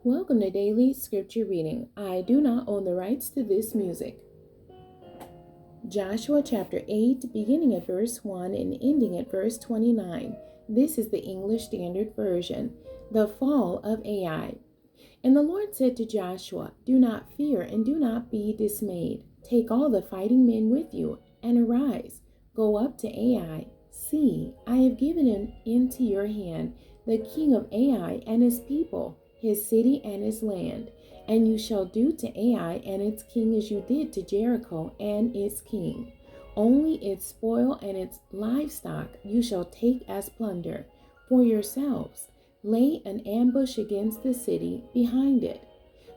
Welcome to Daily Scripture Reading. I do not own the rights to this music. Joshua chapter 8, beginning at verse 1 and ending at verse 29. This is the English Standard Version. The fall of Ai. And the Lord said to Joshua, "Do not fear and do not be dismayed. Take all the fighting men with you and arise. Go up to Ai. See, I have given him into your hand, the king of Ai and his people, his city and his land. And you shall do to Ai and its king as you did to Jericho and its king. Only its spoil and its livestock you shall take as plunder for yourselves. Lay an ambush against the city behind it."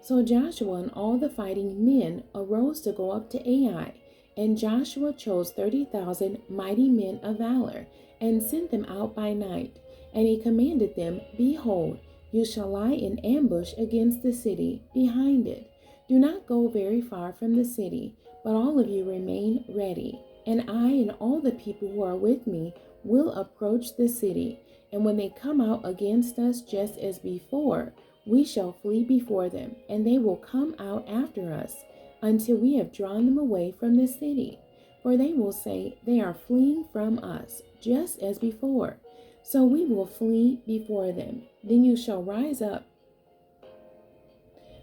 So Joshua and all the fighting men arose to go up to Ai. And Joshua chose 30,000 mighty men of valor and sent them out by night. And he commanded them, "Behold, you shall lie in ambush against the city behind it. Do not go very far from the city, but all of you remain ready. And I and all the people who are with me will approach the city. And when they come out against us just as before, we shall flee before them, and they will come out after us until we have drawn them away from the city. For they will say, 'They are fleeing from us, just as before.' So we will flee before them. Then you shall rise up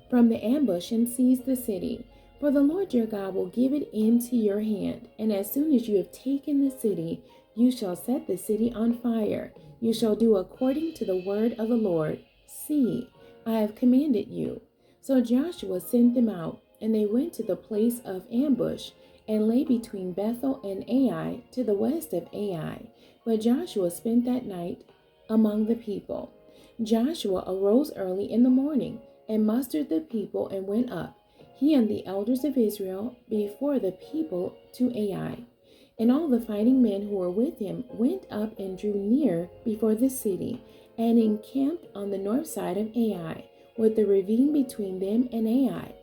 from the ambush and seize the city. For the Lord your God will give it into your hand. And as soon as you have taken the city, you shall set the city on fire. You shall do according to the word of the Lord. See, I have commanded you." So Joshua sent them out, and they went to the place of ambush and lay between Bethel and Ai to the west of Ai. But Joshua spent that night among the people. Joshua arose early in the morning and mustered the people and went up, he and the elders of Israel, before the people to Ai. And all the fighting men who were with him went up and drew near before the city and encamped on the north side of Ai, with the ravine between them and Ai.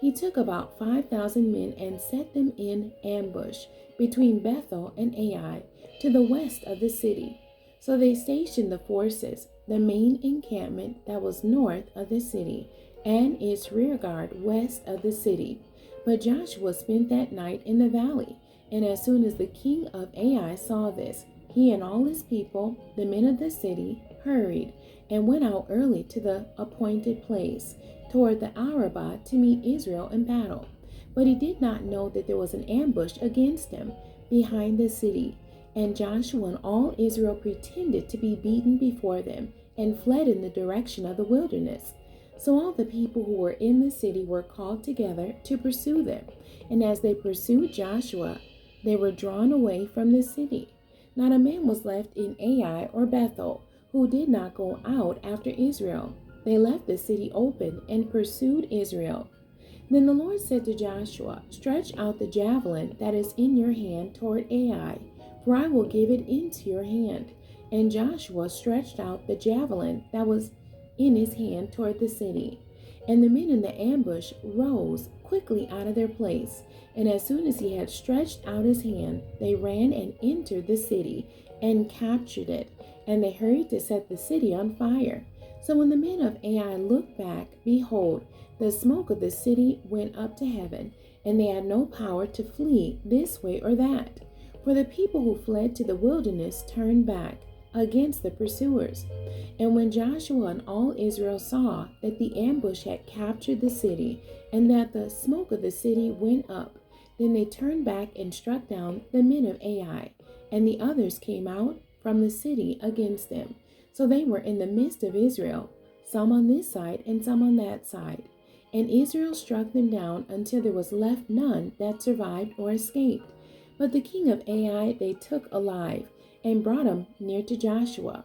He took about 5,000 men and set them in ambush between Bethel and Ai to the west of the city. So they stationed the forces, the main encampment that was north of the city, and its rear guard west of the city. But Joshua spent that night in the valley. And as soon as the king of Ai saw this, he and all his people, the men of the city, hurried and went out early to the appointed place, toward the Arabah, to meet Israel in battle. But he did not know that there was an ambush against him behind the city. And Joshua and all Israel pretended to be beaten before them and fled in the direction of the wilderness. So all the people who were in the city were called together to pursue them. And as they pursued Joshua, they were drawn away from the city. Not a man was left in Ai or Bethel who did not go out after Israel. They left the city open and pursued Israel. Then the Lord said to Joshua, "Stretch out the javelin that is in your hand toward Ai, for I will give it into your hand." And Joshua stretched out the javelin that was in his hand toward the city. And the men in the ambush rose quickly out of their place. And as soon as he had stretched out his hand, they ran and entered the city and captured it. And they hurried to set the city on fire. So when the men of Ai looked back, behold, the smoke of the city went up to heaven, and they had no power to flee this way or that. For the people who fled to the wilderness turned back against the pursuers. And when Joshua and all Israel saw that the ambush had captured the city, and that the smoke of the city went up, then they turned back and struck down the men of Ai, and the others came out from the city against them. So they were in the midst of Israel, some on this side and some on that side. And Israel struck them down until there was left none that survived or escaped. But the king of Ai they took alive and brought him near to Joshua.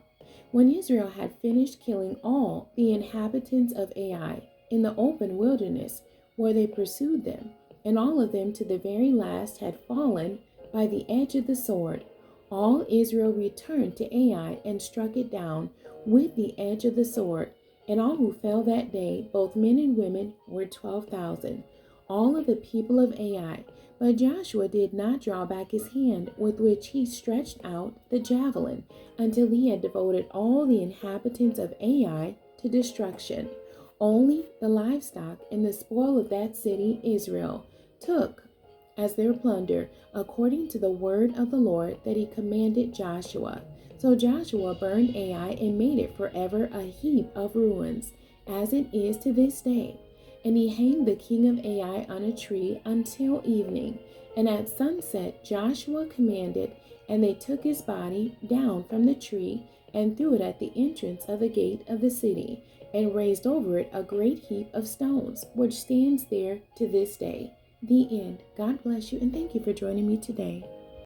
When Israel had finished killing all the inhabitants of Ai in the open wilderness where they pursued them, and all of them to the very last had fallen by the edge of the sword, all Israel returned to Ai and struck it down with the edge of the sword. And all who fell that day, both men and women, were 12,000, all of the people of Ai. But Joshua did not draw back his hand with which he stretched out the javelin until he had devoted all the inhabitants of Ai to destruction. Only the livestock and the spoil of that city Israel took as their plunder, according to the word of the Lord that he commanded Joshua. So Joshua burned Ai and made it forever a heap of ruins, as it is to this day. And he hanged the king of Ai on a tree until evening. And at sunset Joshua commanded, and they took his body down from the tree and threw it at the entrance of the gate of the city, and raised over it a great heap of stones, which stands there to this day. The end. God bless you, and thank you for joining me today.